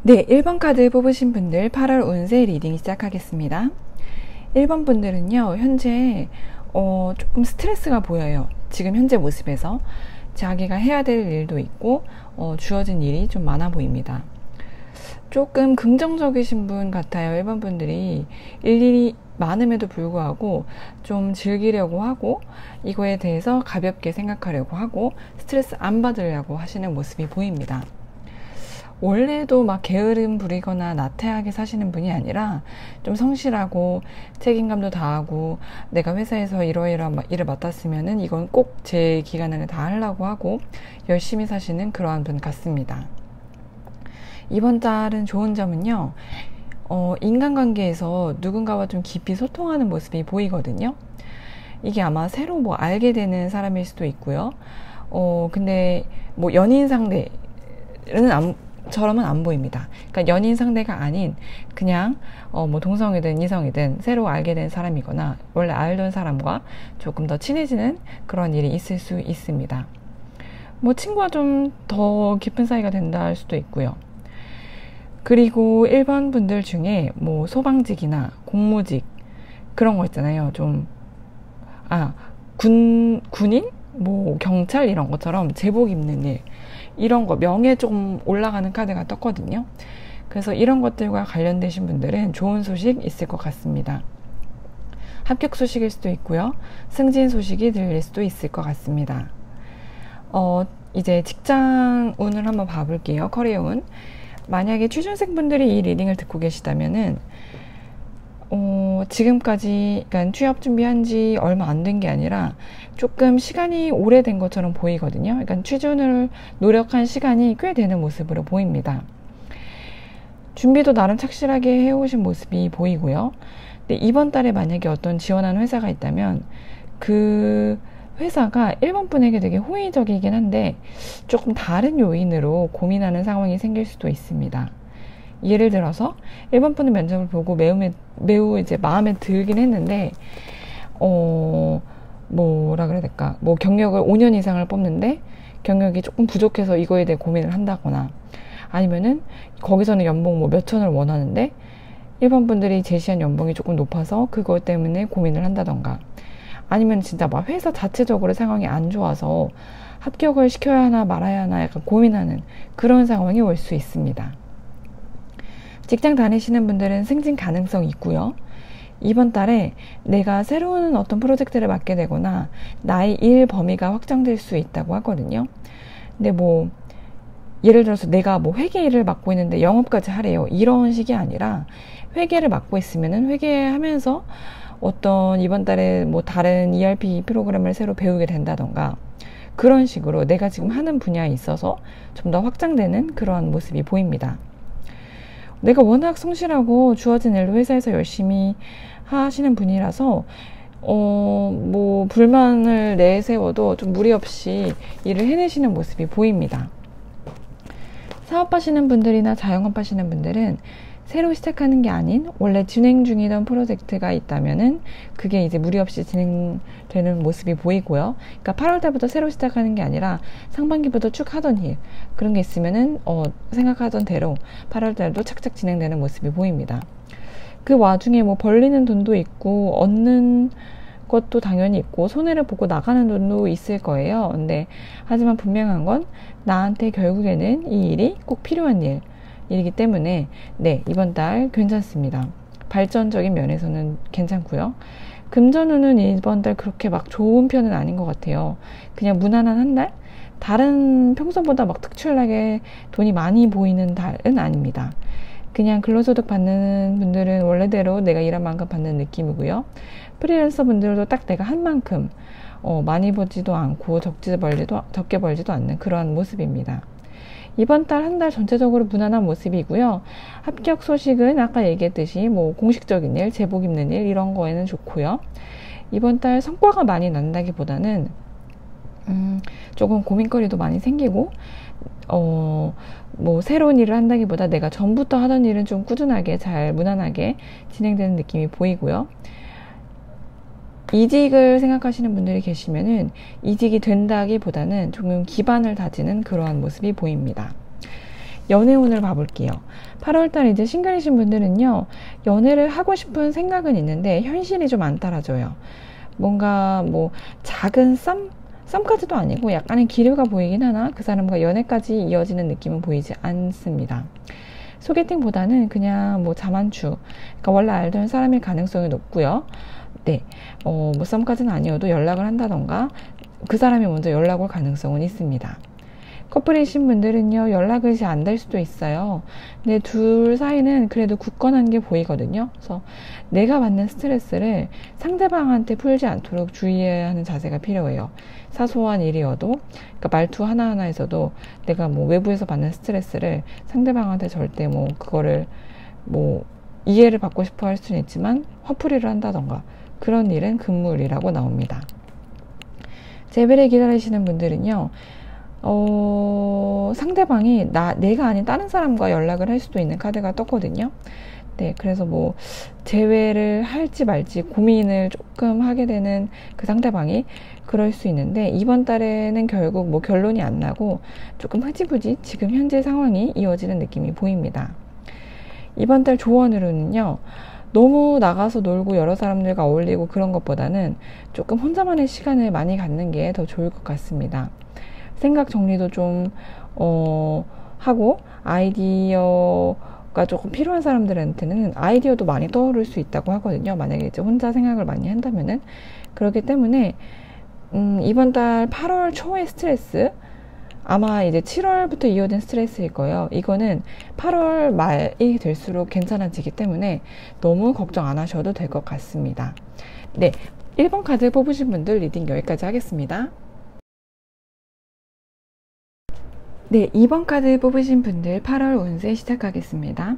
네, 1번 카드 뽑으신 분들 8월 운세 리딩 시작하겠습니다. 1번 분들은요, 현재 조금 스트레스가 보여요. 지금 현재 모습에서 자기가 해야 될 일도 있고 주어진 일이 좀 많아 보입니다. 조금 긍정적이신 분 같아요. 1번 분들이 일일이 많음에도 불구하고 좀 즐기려고 하고 이거에 대해서 가볍게 생각하려고 하고 스트레스 안 받으려고 하시는 모습이 보입니다. 원래도 막 게으름 부리거나 나태하게 사시는 분이 아니라 좀 성실하고 책임감도 다하고 내가 회사에서 이러이러한 일을 맡았으면은 이건 꼭 제 기간 안에 다 하려고 하고 열심히 사시는 그러한 분 같습니다. 이번 달은 좋은 점은요, 인간관계에서 누군가와 좀 깊이 소통하는 모습이 보이거든요. 이게 아마 새로 알게 되는 사람일 수도 있고요. 근데 연인 상대는 처럼은 안 보입니다. 그러니까 연인 상대가 아닌 그냥 동성이든 이성이든 새로 알게 된 사람이거나 원래 알던 사람과 조금 더 친해지는 그런 일이 있을 수 있습니다. 친구와 좀 더 깊은 사이가 된다 할 수도 있고요. 그리고 1번 분들 중에 소방직이나 공무직 그런 거 있잖아요. 군인? 경찰 이런 것처럼 제복 입는 일, 이런 거 명예 좀 올라가는 카드가 떴거든요. 그래서 이런 것들과 관련되신 분들은 좋은 소식 있을 것 같습니다. 합격 소식일 수도 있고요. 승진 소식이 들릴 수도 있을 것 같습니다. 이제 직장 운을 한번 봐볼게요. 커리어 운. 만약에 취준생 분들이 이 리딩을 듣고 계시다면은 지금까지 그러니까 취업 준비한 지 얼마 안 된 게 아니라 조금 시간이 오래된 것처럼 보이거든요. 그러니까 취준을 노력한 시간이 꽤 되는 모습으로 보입니다. 준비도 나름 착실하게 해오신 모습이 보이고요. 근데 이번 달에 만약에 어떤 지원하는 회사가 있다면 그 회사가 1번 분에게 되게 호의적이긴 한데 조금 다른 요인으로 고민하는 상황이 생길 수도 있습니다. 예를 들어서 1번 분의 면접을 보고 매우 이제 마음에 들긴 했는데 뭐라 그래야 될까, 경력을 5년 이상을 뽑는데 경력이 조금 부족해서 이거에 대해 고민을 한다거나, 아니면은 거기서는 연봉 몇 천을 원하는데 1번 분들이 제시한 연봉이 조금 높아서 그것 때문에 고민을 한다던가, 아니면 진짜 회사 자체적으로 상황이 안 좋아서 합격을 시켜야 하나 말아야 하나 약간 고민하는 그런 상황이 올 수 있습니다. 직장 다니시는 분들은 승진 가능성이 있고요. 이번 달에 내가 새로운 어떤 프로젝트를 맡게 되거나 나의 일 범위가 확장될 수 있다고 하거든요. 근데 예를 들어서 내가 회계 일을 맡고 있는데 영업까지 하래요. 이런 식이 아니라 회계를 맡고 있으면은 회계하면서 어떤 이번 달에 다른 ERP 프로그램을 새로 배우게 된다던가, 그런 식으로 내가 지금 하는 분야에 있어서 좀 더 확장되는 그런 모습이 보입니다. 내가 워낙 성실하고 주어진 일로 회사에서 열심히 하시는 분이라서 불만을 내세워도 좀 무리 없이 일을 해내시는 모습이 보입니다. 사업하시는 분들이나 자영업 하시는 분들은 새로 시작하는 게 아닌 원래 진행 중이던 프로젝트가 있다면은 그게 이제 무리 없이 진행되는 모습이 보이고요. 그러니까 8월 달부터 새로 시작하는 게 아니라 상반기부터 쭉 하던 일, 그런 게 있으면은 생각하던 대로 8월 달도 착착 진행되는 모습이 보입니다. 그 와중에 벌리는 돈도 있고 얻는 것도 당연히 있고 손해를 보고 나가는 돈도 있을 거예요. 근데 하지만 분명한 건 나한테 결국에는 이 일이 꼭 필요한 일이기 때문에 이번 달 괜찮습니다. 발전적인 면에서는 괜찮고요. 금전운은 이번 달 그렇게 좋은 편은 아닌 것 같아요. 그냥 무난한 한 달? 다른 평소보다 특출나게 돈이 많이 보이는 달은 아닙니다. 그냥 근로소득 받는 분들은 원래대로 내가 일한 만큼 받는 느낌이고요. 프리랜서 분들도 딱 내가 한 만큼 많이 벌지도 않고 적게 벌지도 않는 그러한 모습입니다. 이번 달 한 달 전체적으로 무난한 모습이고요. 합격 소식은 아까 얘기했듯이 공식적인 일, 제복 입는 일 이런 거에는 좋고요. 이번 달 성과가 많이 난다기보다는 조금 고민거리도 많이 생기고 새로운 일을 한다기보다 내가 전부터 하던 일은 좀 꾸준하게 잘 무난하게 진행되는 느낌이 보이고요. 이직을 생각하시는 분들이 계시면은 이직이 된다기보다는 조금 기반을 다지는 그러한 모습이 보입니다. 연애운을 봐볼게요. 8월달 이제 싱글이신 분들은요, 연애를 하고 싶은 생각은 있는데 현실이 좀 안 따라줘요. 뭔가 뭐 작은 썸까지도 아니고 약간의 기류가 보이긴 하나 그 사람과 연애까지 이어지는 느낌은 보이지 않습니다. 소개팅보다는 그냥 뭐 자만추, 그러니까 원래 알던 사람일 가능성이 높고요. 네, 뭐 썸까지는 아니어도 연락을 한다던가 그 사람이 먼저 연락 올 가능성은 있습니다. 커플이신 분들은요, 연락이 잘 안 될 수도 있어요. 근데 둘 사이는 그래도 굳건한 게 보이거든요. 그래서 내가 받는 스트레스를 상대방한테 풀지 않도록 주의해야 하는 자세가 필요해요. 사소한 일이어도, 그러니까 말투 하나하나에서도 내가 뭐 외부에서 받는 스트레스를 상대방한테 절대 뭐 그거를 뭐 이해를 받고 싶어 할 수는 있지만 화풀이를 한다던가 그런 일은 금물이라고 나옵니다. 재배를 기다리시는 분들은요, 상대방이 내가 아닌 다른 사람과 연락을 할 수도 있는 카드가 떴거든요. 네, 그래서 뭐 재회를 할지 말지 고민을 조금 하게 되는 그 상대방이 그럴 수 있는데, 이번 달에는 결국 뭐 결론이 안 나고 조금 흐지부지 지금 현재 상황이 이어지는 느낌이 보입니다. 이번 달 조언으로는요, 너무 나가서 놀고 여러 사람들과 어울리고 그런 것보다는 조금 혼자만의 시간을 많이 갖는 게 더 좋을 것 같습니다. 생각 정리도 좀 하고, 아이디어가 조금 필요한 사람들한테는 아이디어도 많이 떠오를 수 있다고 하거든요. 만약에 이제 혼자 생각을 많이 한다면은. 그렇기 때문에 이번 달 8월 초의 스트레스, 아마 이제 7월부터 이어진 스트레스일 거예요. 이거는 8월 말이 될수록 괜찮아지기 때문에 너무 걱정 안 하셔도 될 것 같습니다. 네, 1번 카드 뽑으신 분들 리딩 여기까지 하겠습니다. 네, 2번 카드 뽑으신 분들 8월 운세 시작하겠습니다.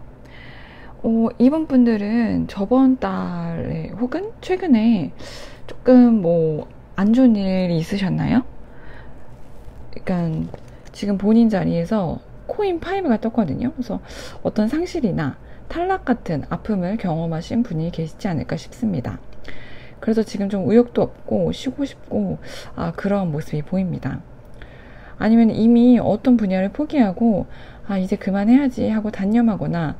이번 분들은 저번 달에 혹은 최근에 조금 뭐 안 좋은 일이 있으셨나요? 그러니까 지금 본인 자리에서 코인 5가 떴거든요. 그래서 어떤 상실이나 탈락 같은 아픔을 경험하신 분이 계시지 않을까 싶습니다. 그래서 지금 좀 의욕도 없고 쉬고 싶고 그런 모습이 보입니다. 아니면 이미 어떤 분야를 포기하고 이제 그만해야지 하고 단념하거나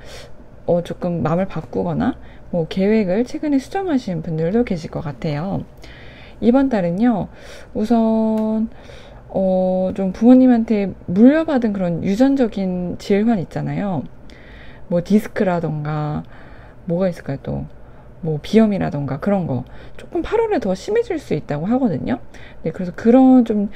조금 마음을 바꾸거나 뭐 계획을 최근에 수정하신 분들도 계실 것 같아요. 이번 달은요, 우선 좀 부모님한테 물려받은 그런 유전적인 질환 있잖아요. 뭐 디스크라던가 뭐가 있을까요? 또 뭐 비염이라던가 그런 거 조금 8월에 더 심해질 수 있다고 하거든요. 네, 그래서 그런 좀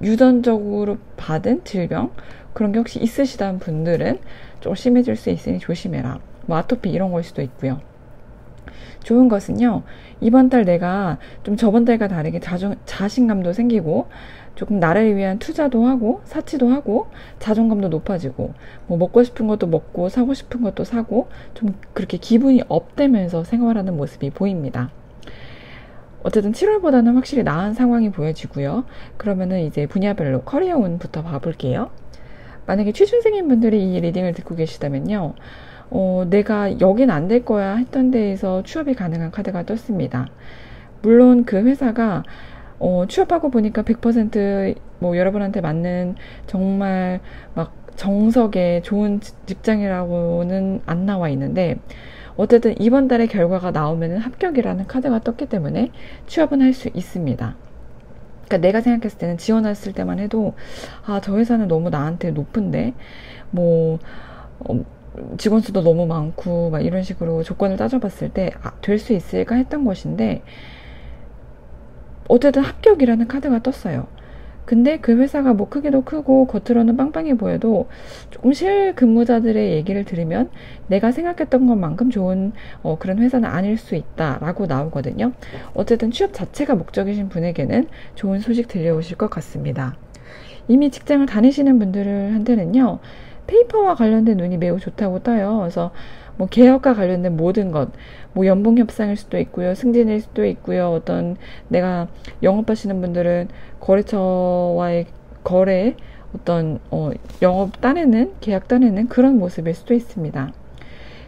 유전적으로 받은 질병 그런 게 혹시 있으시다는 분들은 좀 심해질 수 있으니 조심해라. 뭐 아토피 이런 걸 수도 있고요. 좋은 것은요, 이번 달 내가 좀 저번 달과 다르게 자신감도 생기고 조금 나를 위한 투자도 하고 사치도 하고 자존감도 높아지고 뭐 먹고 싶은 것도 먹고 사고 싶은 것도 사고 좀 그렇게 기분이 업되면서 생활하는 모습이 보입니다. 어쨌든 7월보다는 확실히 나은 상황이 보여지고요. 그러면은 이제 분야별로 커리어운부터 봐볼게요. 만약에 취준생인 분들이 이 리딩을 듣고 계시다면요, 내가 여긴 안 될 거야 했던 데에서 취업이 가능한 카드가 떴습니다. 물론 그 회사가 취업하고 보니까 100% 여러분한테 맞는 정말 막 정석의 좋은 직장이라고는 안 나와 있는데, 어쨌든 이번 달에 결과가 나오면 합격이라는 카드가 떴기 때문에 취업은 할 수 있습니다. 그러니까 내가 생각했을 때는 지원했을 때만 해도 저 회사는 너무 나한테 높은데 직원 수도 너무 많고 막 이런 식으로 조건을 따져봤을 때 될 수 있을까 했던 것인데, 어쨌든 합격이라는 카드가 떴어요. 근데 그 회사가 뭐 크기도 크고 겉으로는 빵빵해 보여도 조금 실근무자들의 얘기를 들으면 내가 생각했던 것만큼 좋은 그런 회사는 아닐 수 있다라고 나오거든요. 어쨌든 취업 자체가 목적이신 분에게는 좋은 소식 들려오실 것 같습니다. 이미 직장을 다니시는 분들한테는요, 페이퍼와 관련된 운이 매우 좋다고 떠요. 그래서 뭐 개혁과 관련된 모든 것, 뭐 연봉 협상일 수도 있고요, 승진일 수도 있고요, 어떤 내가 영업하시는 분들은 거래처와의 거래, 어떤 영업 따내는, 계약 따내는 그런 모습일 수도 있습니다.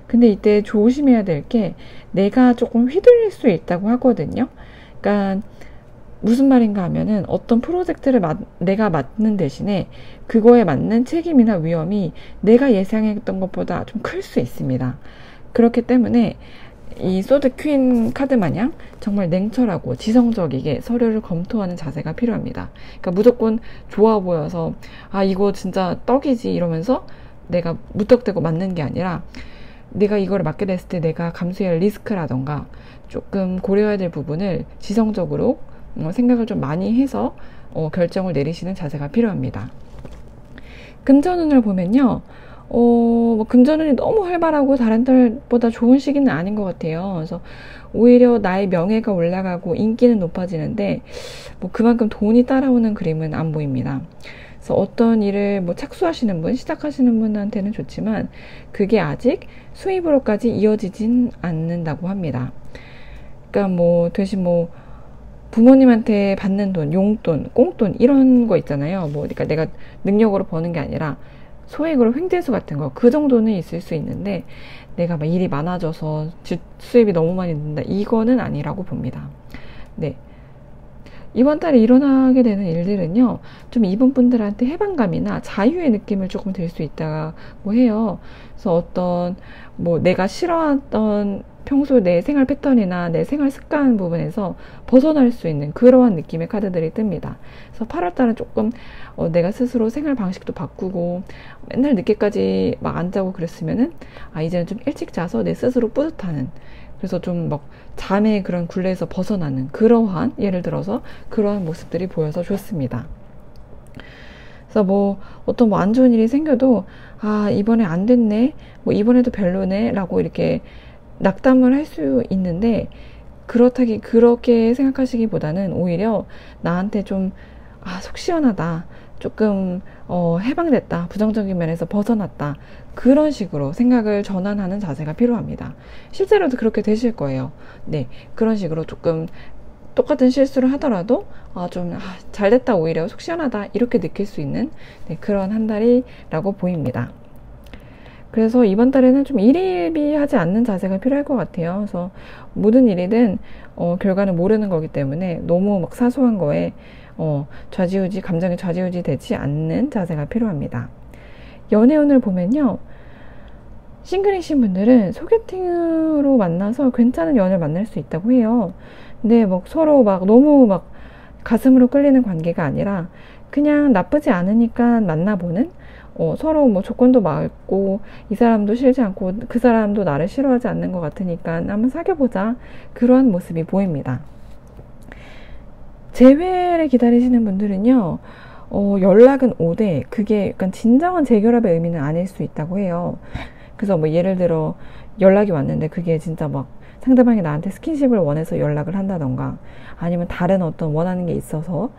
근데 이때 조심해야 될 게 내가 조금 휘둘릴 수 있다고 하거든요. 그러니까 무슨 말인가 하면은 어떤 프로젝트를 내가 맡는 대신에 그거에 맞는 책임이나 위험이 내가 예상했던 것보다 좀 클 수 있습니다. 그렇기 때문에 이 소드 퀸 카드 마냥 정말 냉철하고 지성적이게 서류를 검토하는 자세가 필요합니다. 그러니까 무조건 좋아 보여서 아 이거 진짜 떡이지 이러면서 내가 무턱대고 맞는 게 아니라 내가 이거를 맡게 됐을 때 내가 감수해야 할 리스크라던가 조금 고려해야 될 부분을 지성적으로 생각을 좀 많이 해서 결정을 내리시는 자세가 필요합니다. 금전운을 보면요. 뭐 금전운이 너무 활발하고 다른 달보다 좋은 시기는 아닌 것 같아요. 그래서 오히려 나의 명예가 올라가고 인기는 높아지는데 뭐 그만큼 돈이 따라오는 그림은 안 보입니다. 그래서 어떤 일을 뭐 착수하시는 분, 시작하시는 분한테는 좋지만 그게 아직 수입으로까지 이어지진 않는다고 합니다. 그러니까 뭐 대신 뭐 부모님한테 받는 돈, 용돈, 꽁돈 이런 거 있잖아요. 뭐 그러니까 내가 능력으로 버는 게 아니라 소액으로 횡재수 같은 거 그 정도는 있을 수 있는데 내가 막 일이 많아져서 수입이 너무 많이 는다 이거는 아니라고 봅니다. 네. 이번 달에 일어나게 되는 일들은요, 좀 이분 분들한테 해방감이나 자유의 느낌을 조금 들 수 있다고 해요. 그래서 어떤, 뭐, 내가 싫어하던 평소 내 생활 패턴이나 내 생활 습관 부분에서 벗어날 수 있는 그러한 느낌의 카드들이 뜹니다. 그래서 8월달은 조금, 내가 스스로 생활 방식도 바꾸고, 맨날 늦게까지 막 안 자고 그랬으면은, 아, 이제는 좀 일찍 자서 내 스스로 뿌듯하는, 그래서 좀 막 잠의 그런 굴레에서 벗어나는 그러한 예를 들어서 그러한 모습들이 보여서 좋습니다. 그래서 뭐 어떤 뭐 안 좋은 일이 생겨도 아 이번에 안 됐네 뭐 이번에도 별로네 라고 이렇게 낙담을 할 수 있는데 그렇게 생각하시기보다는 오히려 나한테 좀 속 시원하다 조금 해방됐다 부정적인 면에서 벗어났다 그런 식으로 생각을 전환하는 자세가 필요합니다. 실제로도 그렇게 되실 거예요. 네, 그런 식으로 조금 똑같은 실수를 하더라도 잘됐다 오히려 속 시원하다 이렇게 느낄 수 있는 그런 한 달이라고 보입니다. 그래서 이번 달에는 좀 일희일비하지 않는 자세가 필요할 것 같아요. 그래서 모든 일이든 결과는 모르는 거기 때문에 너무 막 사소한 거에 감정이 좌지우지 되지 않는 자세가 필요합니다. 연애운을 보면요. 싱글이신 분들은 소개팅으로 만나서 괜찮은 연애를 만날 수 있다고 해요. 근데 막 서로 막 너무 막 가슴으로 끌리는 관계가 아니라 그냥 나쁘지 않으니까 만나보는 서로 뭐 조건도 맞고 이 사람도 싫지 않고 그 사람도 나를 싫어하지 않는 것 같으니까 한번 사귀어보자 그러한 모습이 보입니다. 재회를 기다리시는 분들은요 연락은 오되 그게 약간 진정한 재결합의 의미는 아닐 수 있다고 해요. 그래서 뭐 예를 들어 연락이 왔는데 그게 진짜 막 상대방이 나한테 스킨십을 원해서 연락을 한다던가 아니면 다른 어떤 원하는 게 있어서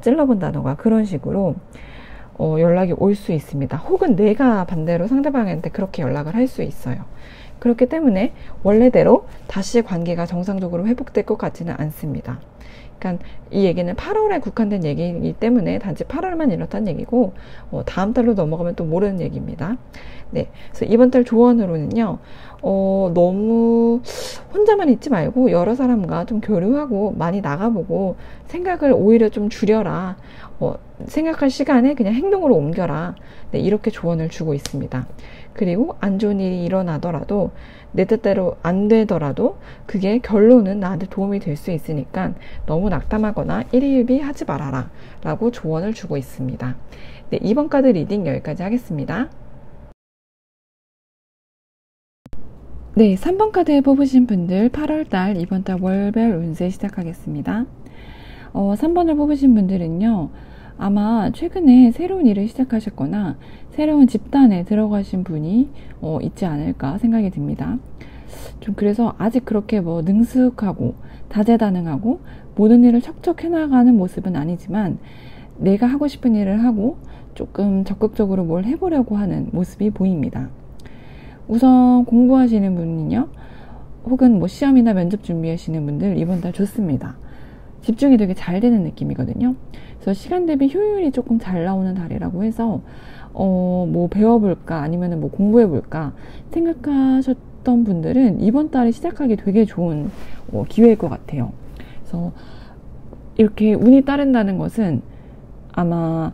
찔러본다던가 그런 식으로 연락이 올 수 있습니다. 혹은 내가 반대로 상대방한테 그렇게 연락을 할 수 있어요. 그렇기 때문에 원래대로 다시 관계가 정상적으로 회복될 것 같지는 않습니다. 그러니까 이 얘기는 8월에 국한된 얘기이기 때문에 단지 8월만 이렇다는 얘기고 다음 달로 넘어가면 또 모르는 얘기입니다. 네, 그래서 이번 달 조언으로는요. 너무 혼자만 있지 말고 여러 사람과 좀 교류하고 많이 나가보고 생각을 오히려 좀 줄여라. 생각할 시간에 그냥 행동으로 옮겨라. 네, 이렇게 조언을 주고 있습니다. 그리고 안 좋은 일이 일어나더라도 내 뜻대로 안 되더라도 그게 결론은 나한테 도움이 될 수 있으니까 너무 낙담하거나 일희일비 하지 말아라 라고 조언을 주고 있습니다. 네, 이번 카드 리딩 여기까지 하겠습니다. 네, 3번 카드 뽑으신 분들 8월달 이번 달 월별 운세 시작하겠습니다. 3번을 뽑으신 분들은요. 아마 최근에 새로운 일을 시작하셨거나 새로운 집단에 들어가신 분이 있지 않을까 생각이 듭니다. 좀 그래서 아직 그렇게 뭐 능숙하고 다재다능하고 모든 일을 척척 해나가는 모습은 아니지만 내가 하고 싶은 일을 하고 조금 적극적으로 뭘 해보려고 하는 모습이 보입니다. 우선 공부하시는 분은요. 혹은 뭐 시험이나 면접 준비하시는 분들 이번 달 좋습니다. 집중이 되게 잘 되는 느낌이거든요. 그래서 시간 대비 효율이 조금 잘 나오는 달이라고 해서 뭐 배워볼까 아니면 뭐 공부해볼까 생각하셨던 분들은 이번 달에 시작하기 되게 좋은 기회일 것 같아요. 그래서 이렇게 운이 따른다는 것은 아마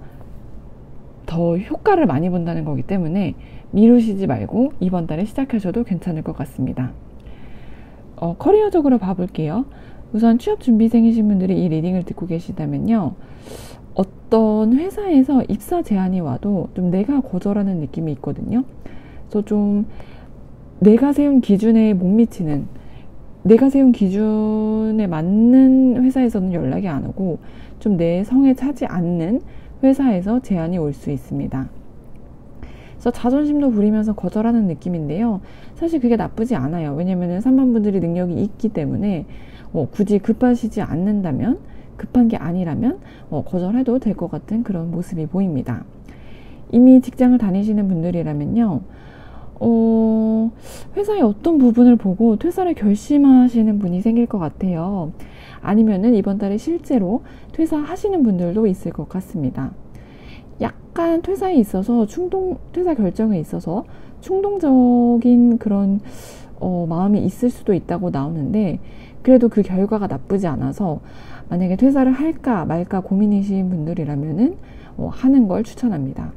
더 효과를 많이 본다는 거기 때문에 미루시지 말고 이번 달에 시작하셔도 괜찮을 것 같습니다. 커리어적으로 봐볼게요. 우선 취업 준비생이신 분들이 이 리딩을 듣고 계시다면요, 어떤 회사에서 입사 제안이 와도 좀 내가 거절하는 느낌이 있거든요. 그래서 좀 내가 세운 기준에 못 미치는, 내가 세운 기준에 맞는 회사에서는 연락이 안 오고 좀 내 성에 차지 않는 회사에서 제안이 올 수 있습니다. 그래서 자존심도 부리면서 거절하는 느낌인데요. 사실 그게 나쁘지 않아요. 왜냐면은 3번 분들이 능력이 있기 때문에 굳이 급하시지 않는다면, 급한 게 아니라면 거절해도 될 것 같은 그런 모습이 보입니다. 이미 직장을 다니시는 분들이라면요, 회사의 어떤 부분을 보고 퇴사를 결심하시는 분이 생길 것 같아요. 아니면은 이번 달에 실제로 퇴사하시는 분들도 있을 것 같습니다. 약간 퇴사에 있어서 퇴사 결정에 있어서 충동적인 그런 마음이 있을 수도 있다고 나오는데, 그래도 그 결과가 나쁘지 않아서 만약에 퇴사를 할까 말까 고민이신 분들이라면은 하는 걸 추천합니다.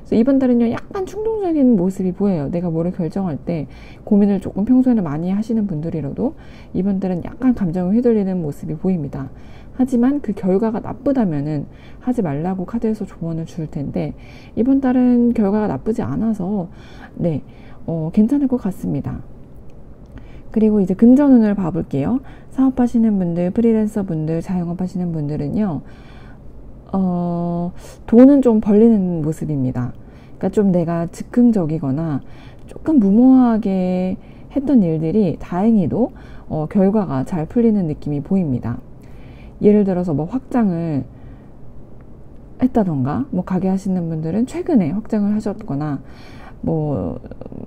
그래서 이번 달은요, 약간 충동적인 모습이 보여요. 내가 뭐를 결정할 때 고민을 조금 평소에는 많이 하시는 분들이라도 이번 달은 약간 감정을 휘둘리는 모습이 보입니다. 하지만 그 결과가 나쁘다면은 하지 말라고 카드에서 조언을 줄 텐데, 이번 달은 결과가 나쁘지 않아서 괜찮을 것 같습니다. 그리고 이제 금전운을 봐볼게요. 사업하시는 분들, 프리랜서 분들, 자영업 하시는 분들은요, 돈은 좀 벌리는 모습입니다. 그러니까 좀 내가 즉흥적이거나 조금 무모하게 했던 일들이 다행히도 결과가 잘 풀리는 느낌이 보입니다. 예를 들어서 뭐 확장을 했다던가, 뭐 가게 하시는 분들은 최근에 확장을 하셨거나, 뭐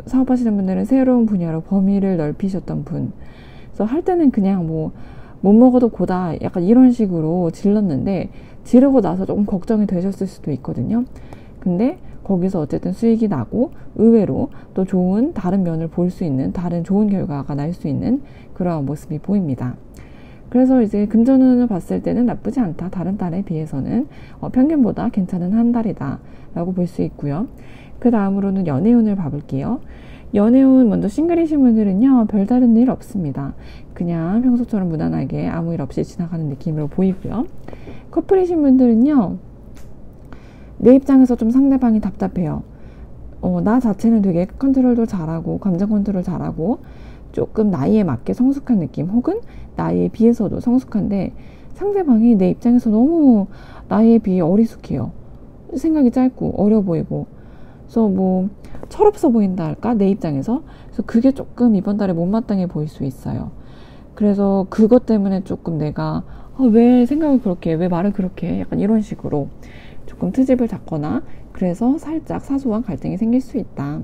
사업하시는 분들은 새로운 분야로 범위를 넓히셨던 분, 그래서 할 때는 그냥 뭐 못 먹어도 고다 약간 이런 식으로 질렀는데, 지르고 나서 조금 걱정이 되셨을 수도 있거든요. 근데 거기서 어쨌든 수익이 나고 의외로 또 좋은 다른 면을 볼 수 있는, 다른 좋은 결과가 날 수 있는 그런 모습이 보입니다. 그래서 이제 금전운을 봤을 때는 나쁘지 않다. 다른 달에 비해서는 평균보다 괜찮은 한 달이다 라고 볼 수 있고요. 그 다음으로는 연애운을 봐볼게요. 연애운 먼저 싱글이신 분들은요, 별다른 일 없습니다. 그냥 평소처럼 무난하게 아무 일 없이 지나가는 느낌으로 보이고요. 커플이신 분들은요, 내 입장에서 좀 상대방이 답답해요. 나 자체는 되게 컨트롤도 잘하고 감정 컨트롤 잘하고 조금 나이에 맞게 성숙한 느낌, 혹은 나이에 비해서도 성숙한데 상대방이 내 입장에서 너무 나이에 비해 어리숙해요. 생각이 짧고 어려 보이고, 그래서 뭐 철없어 보인다 할까, 내 입장에서. 그래서 그게 조금 이번 달에 못마땅해 보일 수 있어요. 그래서 그것 때문에 조금 내가 왜 생각을 그렇게 해, 왜 말을 그렇게 해, 약간 이런 식으로 조금 트집을 잡거나, 그래서 살짝 사소한 갈등이 생길 수 있다.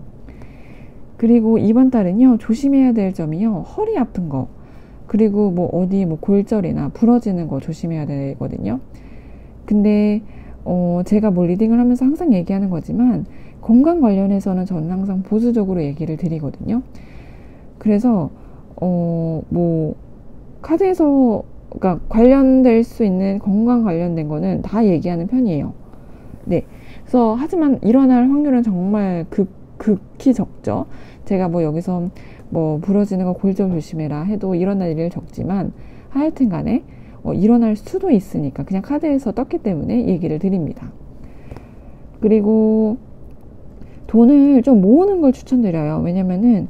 그리고 이번 달은요, 조심해야 될 점이요, 허리 아픈 거, 그리고 뭐 어디 뭐 골절이나 부러지는 거 조심해야 되거든요. 근데 제가 뭐 리딩을 하면서 항상 얘기하는 거지만, 건강 관련해서는 저는 항상 보수적으로 얘기를 드리거든요. 그래서 뭐 카드에서 그러니까 관련될 수 있는 건강 관련된 거는 다 얘기하는 편이에요. 네. 그래서 하지만 일어날 확률은 정말 극히 적죠. 제가 뭐 여기서 뭐 부러지는 거 골절 조심해라 해도 일어날 일은 적지만, 하여튼 간에 일어날 수도 있으니까 그냥 카드에서 떴기 때문에 얘기를 드립니다. 그리고 돈을 좀 모으는 걸 추천드려요. 왜냐면은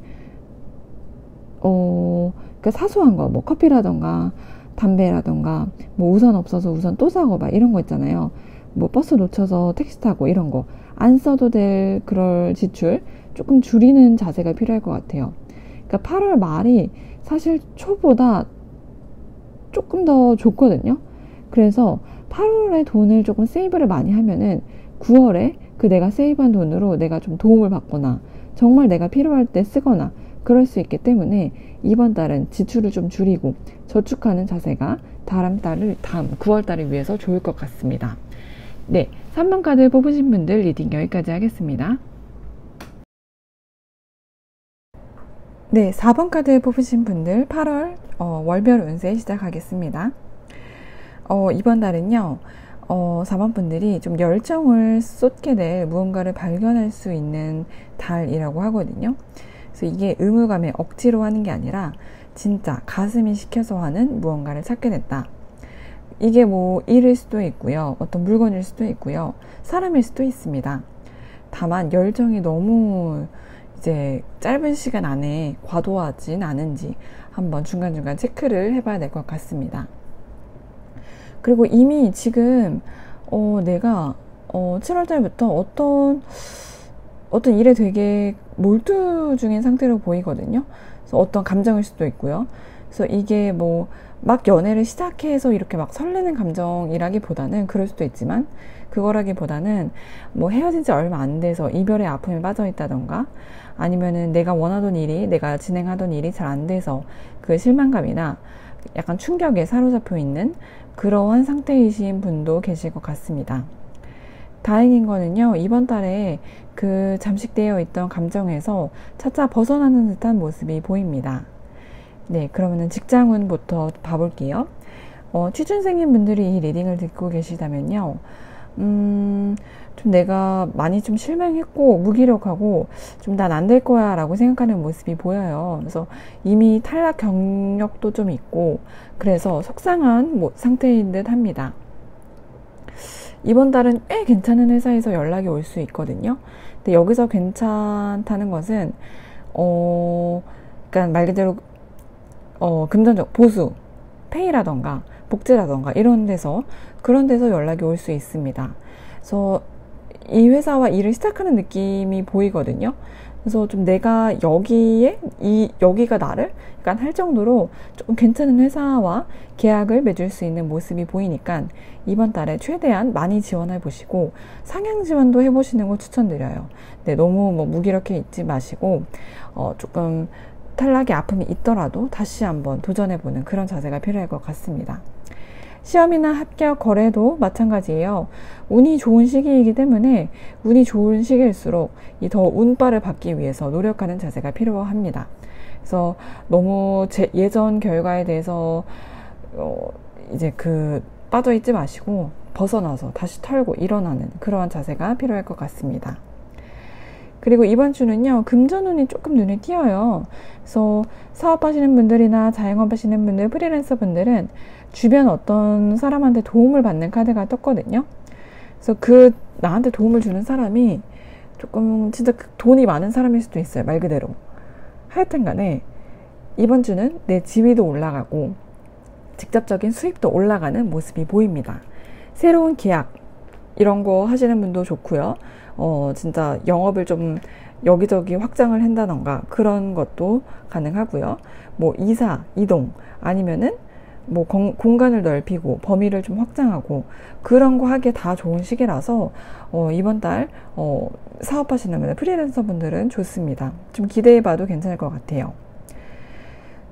그러니까 사소한 거, 뭐 커피라던가 담배라던가, 뭐 우산 없어서 우산 또 사고 막 이런 거 있잖아요. 뭐 버스 놓쳐서 택시 타고 이런 거 안 써도 될 그럴 지출 조금 줄이는 자세가 필요할 것 같아요. 그러니까 8월 말이 사실 초보다 조금 더 좋거든요. 그래서 8월에 돈을 조금 세이브를 많이 하면은 9월에 그 내가 세이브한 돈으로 내가 좀 도움을 받거나 정말 내가 필요할 때 쓰거나 그럴 수 있기 때문에 이번 달은 지출을 좀 줄이고 저축하는 자세가 다음 9월 달을 위해서 좋을 것 같습니다. 네, 3번 카드 뽑으신 분들 리딩 여기까지 하겠습니다. 네, 4번 카드 뽑으신 분들 8월 월별 운세 시작하겠습니다. 이번 달은요, 4번 분들이 좀 열정을 쏟게 될 무언가를 발견할 수 있는 달이라고 하거든요. 그래서 이게 의무감에 억지로 하는 게 아니라 진짜 가슴이 시켜서 하는 무언가를 찾게 됐다. 이게 뭐 일일 수도 있고요. 어떤 물건일 수도 있고요. 사람일 수도 있습니다. 다만 열정이 너무 이제 짧은 시간 안에 과도하진 않은지 한번 중간중간 체크를 해봐야 될 것 같습니다. 그리고 이미 지금 내가 7월달부터 어떤 일에 되게 몰두 중인 상태로 보이거든요. 그래서 어떤 감정일 수도 있고요. 그래서 이게 뭐 막 연애를 시작해서 이렇게 막 설레는 감정이라기보다는 그럴 수도 있지만 그거라기보다는 뭐 헤어진 지 얼마 안 돼서 이별의 아픔에 빠져 있다던가 아니면은 내가 원하던 일이 내가 진행하던 일이 잘 안 돼서 그 실망감이나 약간 충격에 사로잡혀 있는 그러한 상태이신 분도 계실 것 같습니다. 다행인 거는요, 이번 달에 그 잠식되어 있던 감정에서 차차 벗어나는 듯한 모습이 보입니다. 네, 그러면은 직장운부터 봐볼게요. 취준생인 분들이 이 리딩을 듣고 계시다면요, 좀 내가 많이 좀 실망했고 무기력하고 좀 난 안 될 거야 라고 생각하는 모습이 보여요. 그래서 이미 탈락 경력도 좀 있고 그래서 속상한 상태인 듯 합니다. 이번 달은 꽤 괜찮은 회사에서 연락이 올 수 있거든요. 근데 여기서 괜찮다는 것은 그러니까 말 그대로 금전적 보수, 페이라던가 복지라던가 그런 데서 연락이 올 수 있습니다. 그래서 이 회사와 일을 시작하는 느낌이 보이거든요. 그래서 좀 내가 여기가 나를 약간 할 정도로 조금 괜찮은 회사와 계약을 맺을 수 있는 모습이 보이니까 이번 달에 최대한 많이 지원해 보시고 상향 지원도 해보시는 걸 추천드려요. 네, 너무 무기력해 있지 마시고 조금 탈락의 아픔이 있더라도 다시 한번 도전해보는 그런 자세가 필요할 것 같습니다. 시험이나 합격, 거래도 마찬가지예요. 운이 좋은 시기이기 때문에 운이 좋은 시기일수록 더 운빨을 받기 위해서 노력하는 자세가 필요합니다. 그래서 너무 예전 결과에 대해서 이제 빠져있지 마시고 벗어나서 다시 털고 일어나는 그러한 자세가 필요할 것 같습니다. 그리고 이번 주는요, 금전운이 조금 눈에 띄어요. 그래서 사업하시는 분들이나 자영업하시는 분들, 프리랜서 분들은 주변 어떤 사람한테 도움을 받는 카드가 떴거든요. 그래서 나한테 도움을 주는 사람이 조금 진짜 돈이 많은 사람일 수도 있어요. 말 그대로. 하여튼 간에 이번 주는 내 지위도 올라가고 직접적인 수입도 올라가는 모습이 보입니다. 새로운 계약 이런 거 하시는 분도 좋고요. 진짜 영업을 좀 여기저기 확장을 한다던가 그런 것도 가능하고요. 이사, 이동 아니면은 공간을 넓히고 범위를 좀 확장하고 그런 거 하기에 다 좋은 시기라서 이번 달 사업하시는 분들, 프리랜서 분들은 좋습니다. 좀 기대해봐도 괜찮을 것 같아요.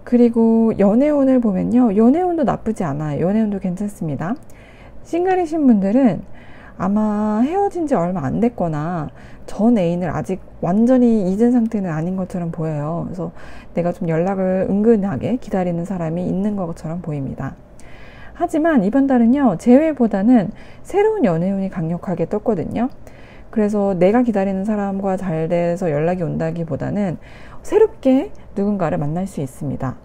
그리고 연애운을 보면요, 연애운도 나쁘지 않아요. 연애운도 괜찮습니다. 싱글이신 분들은 아마 헤어진 지 얼마 안 됐거나 전 애인을 아직 완전히 잊은 상태는 아닌 것처럼 보여요. 그래서 내가 좀 연락을 은근하게 기다리는 사람이 있는 것처럼 보입니다. 하지만 이번 달은요, 재회보다는 새로운 연애운이 강력하게 떴거든요. 그래서 내가 기다리는 사람과 잘 돼서 연락이 온다기보다는 새롭게 누군가를 만날 수 있습니다.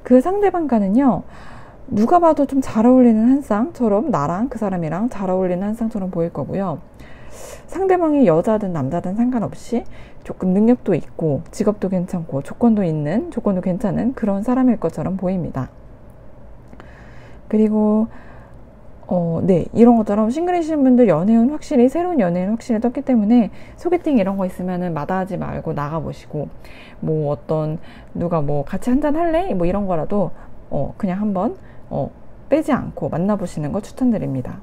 그 상대방과는요, 누가 봐도 좀 잘 어울리는 한 쌍처럼 나랑 그 사람이랑 잘 어울리는 한 쌍처럼 보일 거고요. 상대방이 여자든 남자든 상관없이 조금 능력도 있고 직업도 괜찮고 조건도 괜찮은 그런 사람일 것처럼 보입니다. 그리고 네, 이런 것처럼 싱글이신 분들 새로운 연애운 확실히 떴기 때문에 소개팅 이런 거 있으면은 마다하지 말고 나가보시고 누가 같이 한잔 할래? 이런 거라도 그냥 한번 빼지 않고 만나보시는 거 추천드립니다.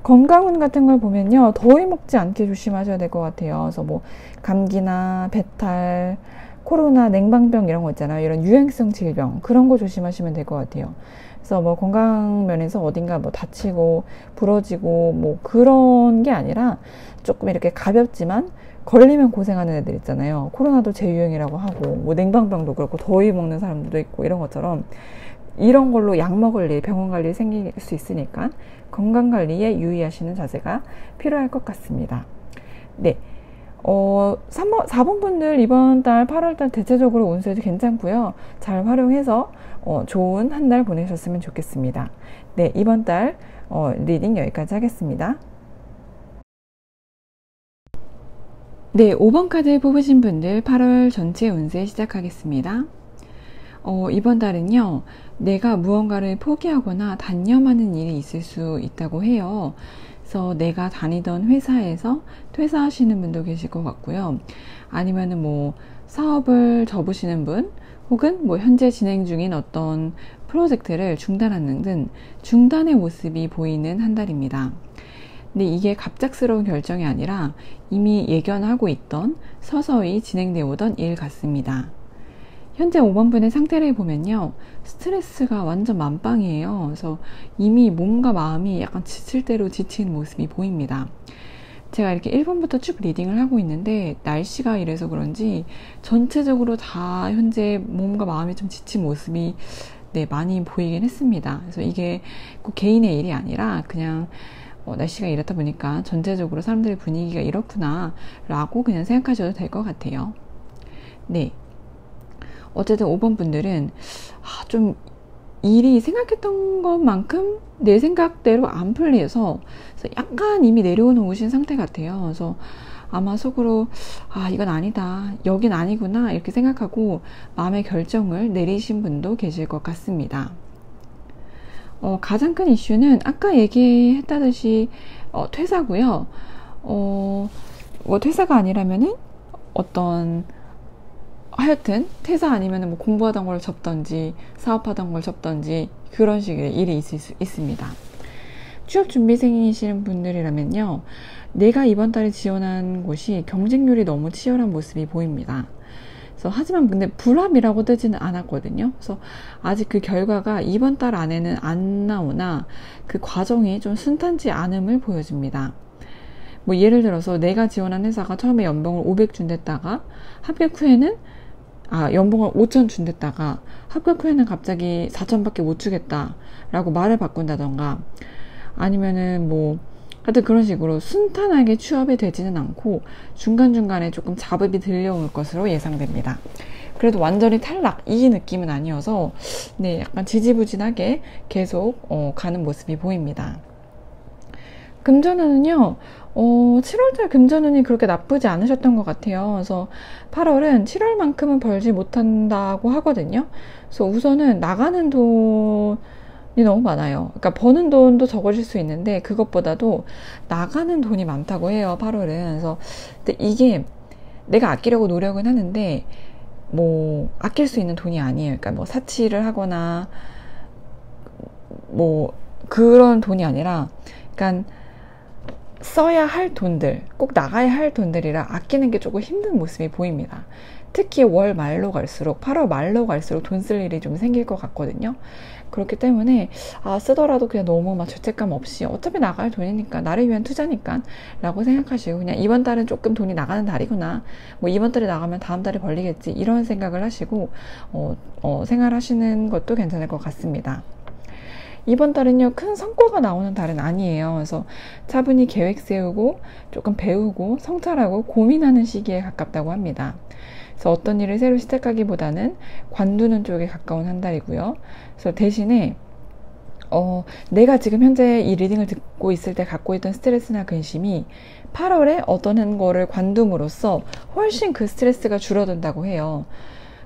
건강운 같은 걸 보면요, 더위 먹지 않게 조심하셔야 될 것 같아요. 그래서 감기나 배탈, 코로나, 냉방병 이런 거 있잖아요. 이런 유행성 질병 그런 거 조심하시면 될 것 같아요. 그래서 건강 면에서 어딘가 다치고 부러지고 그런 게 아니라 조금 이렇게 가볍지만 걸리면 고생하는 애들 있잖아요. 코로나도 재유행이라고 하고 냉방병도 그렇고 더위 먹는 사람들도 있고 이런 것처럼 이런 걸로 약 먹을 일, 병원 갈 일 생길 수 있으니까 건강관리에 유의하시는 자세가 필요할 것 같습니다. 네. 4번 분들 이번 달 8월달 대체적으로 운세도 괜찮고요. 잘 활용해서 좋은 한 달 보내셨으면 좋겠습니다. 네, 이번 달 리딩 여기까지 하겠습니다. 네, 5번 카드 뽑으신 분들 8월 전체 운세 시작하겠습니다. 이번 달은요, 내가 무언가를 포기하거나 단념하는 일이 있을 수 있다고 해요. 그래서 내가 다니던 회사에서 퇴사하시는 분도 계실 것 같고요. 아니면은 뭐 사업을 접으시는 분, 혹은 뭐 현재 진행 중인 어떤 프로젝트를 중단하는 등 중단의 모습이 보이는 한 달입니다. 근데 이게 갑작스러운 결정이 아니라 이미 예견하고 있던 서서히 진행되어 오던 일 같습니다. 현재 5번 분의 상태를 보면요, 스트레스가 완전 만빵이에요. 그래서 이미 몸과 마음이 약간 지칠 대로 지치는 모습이 보입니다. 제가 이렇게 1번부터 쭉 리딩을 하고 있는데 날씨가 이래서 그런지 전체적으로 다 현재 몸과 마음이 좀 지친 모습이 많이 보이긴 했습니다. 그래서 이게 꼭 개인의 일이 아니라 그냥 날씨가 이렇다 보니까 전체적으로 사람들의 분위기가 이렇구나 라고 그냥 생각하셔도 될 것 같아요. 네. 어쨌든 5번 분들은 좀 일이 생각했던 것만큼 내 생각대로 안 풀려서 약간 이미 내려놓으신 상태 같아요. 그래서 아마 속으로 이건 아니다, 여긴 아니구나 이렇게 생각하고 마음의 결정을 내리신 분도 계실 것 같습니다. 가장 큰 이슈는 아까 얘기했다듯이 퇴사고요. 뭐 퇴사가 아니라면은 하여튼 퇴사 아니면 뭐 공부하던 걸 접던지 사업하던 걸 접던지 그런 식의 일이 있을 수 있습니다. 취업 준비생이시는 분들이라면요, 내가 이번 달에 지원한 곳이 경쟁률이 너무 치열한 모습이 보입니다. 그래서 하지만 근데 불합이라고 뜨지는 않았거든요. 그래서 아직 그 결과가 이번 달 안에는 안 나오나 그 과정이 좀 순탄치 않음을 보여줍니다. 뭐 예를 들어서 내가 지원한 회사가 처음에 연봉을 500 준댔다가 합격 후에는 연봉을 5,000 준댔다가 합격 후에는 갑자기 4,000밖에 못 주겠다라고 말을 바꾼다던가, 아니면은 뭐 하여튼 그런 식으로 순탄하게 취업이 되지는 않고 중간중간에 조금 잡음이 들려올 것으로 예상됩니다. 그래도 완전히 탈락 이 느낌은 아니어서 약간 지지부진하게 계속 가는 모습이 보입니다. 금전운은요, 7월달 금전운이 그렇게 나쁘지 않으셨던 것 같아요. 그래서 8월은 7월만큼은 벌지 못한다고 하거든요. 그래서 우선은 나가는 돈이 너무 많아요. 그러니까 버는 돈도 적어질 수 있는데 그것보다도 나가는 돈이 많다고 해요, 8월은. 그래서 근데 이게 내가 아끼려고 노력은 하는데 뭐 아낄 수 있는 돈이 아니에요. 그러니까 뭐 사치를 하거나 뭐 그런 돈이 아니라, 그러니까 써야 할 돈들, 꼭 나가야 할 돈들이라 아끼는 게 조금 힘든 모습이 보입니다. 특히 월 말로 갈수록, 8월 말로 갈수록 돈 쓸 일이 좀 생길 것 같거든요. 그렇기 때문에 쓰더라도 그냥 너무 막 죄책감 없이 어차피 나갈 돈이니까, 나를 위한 투자니까 라고 생각하시고, 그냥 이번 달은 조금 돈이 나가는 달이구나, 뭐 이번 달에 나가면 다음 달에 벌리겠지, 이런 생각을 하시고 생활하시는 것도 괜찮을 것 같습니다. 이번 달은요, 큰 성과가 나오는 달은 아니에요. 그래서 차분히 계획 세우고 조금 배우고 성찰하고 고민하는 시기에 가깝다고 합니다. 그래서 어떤 일을 새로 시작하기보다는 관두는 쪽에 가까운 한 달이고요. 그래서 대신에 내가 지금 현재 이 리딩을 듣고 있을 때 갖고 있던 스트레스나 근심이 8월에 어떤 거를 관둠으로써 훨씬 그 스트레스가 줄어든다고 해요.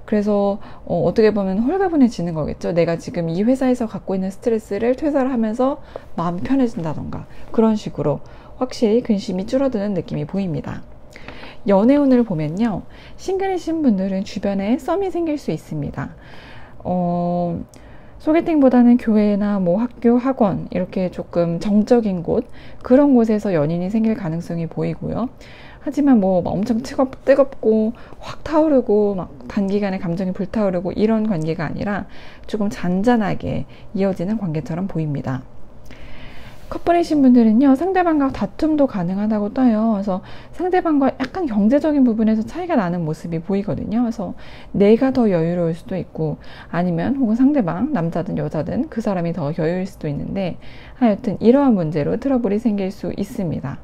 그래서 어떻게 보면 홀가분해지는 거겠죠. 내가 지금 이 회사에서 갖고 있는 스트레스를 퇴사를 하면서 마음이 편해진다던가 그런 식으로 확실히 근심이 줄어드는 느낌이 보입니다. 연애운을 보면요, 싱글이신 분들은 주변에 썸이 생길 수 있습니다. 소개팅보다는 교회나 뭐 학교, 학원 이렇게 조금 정적인 곳, 그런 곳에서 연인이 생길 가능성이 보이고요. 하지만 뭐 엄청 뜨겁고 확 타오르고 막 단기간에 감정이 불타오르고 이런 관계가 아니라 조금 잔잔하게 이어지는 관계처럼 보입니다. 커플이신 분들은요, 상대방과 다툼도 가능하다고 떠요. 그래서 상대방과 약간 경제적인 부분에서 차이가 나는 모습이 보이거든요. 그래서 내가 더 여유로울 수도 있고, 아니면 혹은 상대방, 남자든 여자든 그 사람이 더 여유일 수도 있는데, 하여튼 이러한 문제로 트러블이 생길 수 있습니다.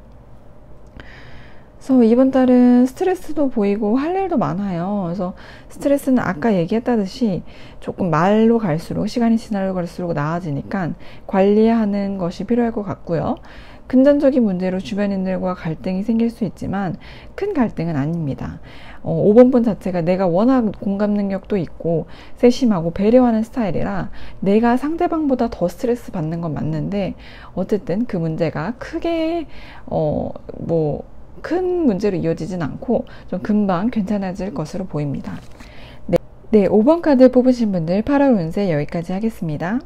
그래서 이번 달은 스트레스도 보이고 할 일도 많아요. 그래서 스트레스는 아까 얘기했다듯이 조금 말로 갈수록, 시간이 지날수록 나아지니까 관리하는 것이 필요할 것 같고요. 금전적인 문제로 주변인들과 갈등이 생길 수 있지만 큰 갈등은 아닙니다. 5번분 자체가 내가 워낙 공감 능력도 있고 세심하고 배려하는 스타일이라 내가 상대방보다 더 스트레스 받는 건 맞는데, 어쨌든 그 문제가 크게 큰 문제로 이어지진 않고 좀 금방 괜찮아질 것으로 보입니다. 네, 5번 카드 뽑으신 분들 8월 운세 여기까지 하겠습니다.